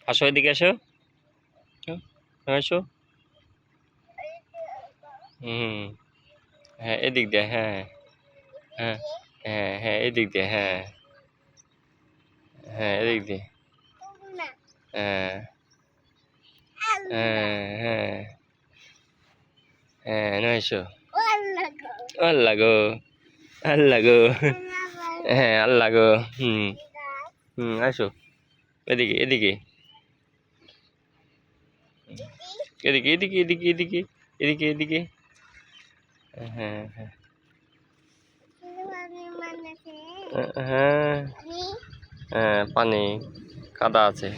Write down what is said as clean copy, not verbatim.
আসো, এদিকে আসো। আসো। হুম। হ্যাঁ, এদিক দিয়ে। হ্যাঁ, হ্যাঁ, হ্যাঁ, হ্যাঁ, এদিক দিয়ে। হ্যাঁ, হ্যাঁ, এদিক দিয়ে। হ্যাঁ, হ্যাঁ, হ্যাঁ, হ্যাঁ, নয় এসো। আল্লাহ গো, আল্লাহ গো। হ্যাঁ, আল্লাহ গো। হুম, হুম, আসো। এদিকে, এদিকে, এদিকে, এদিকে, এদিকে, এদিকে, এদিকে, এদিকে। হ্যাঁ, হ্যাঁ, হ্যাঁ, হ্যাঁ, পানি কাদা আছে।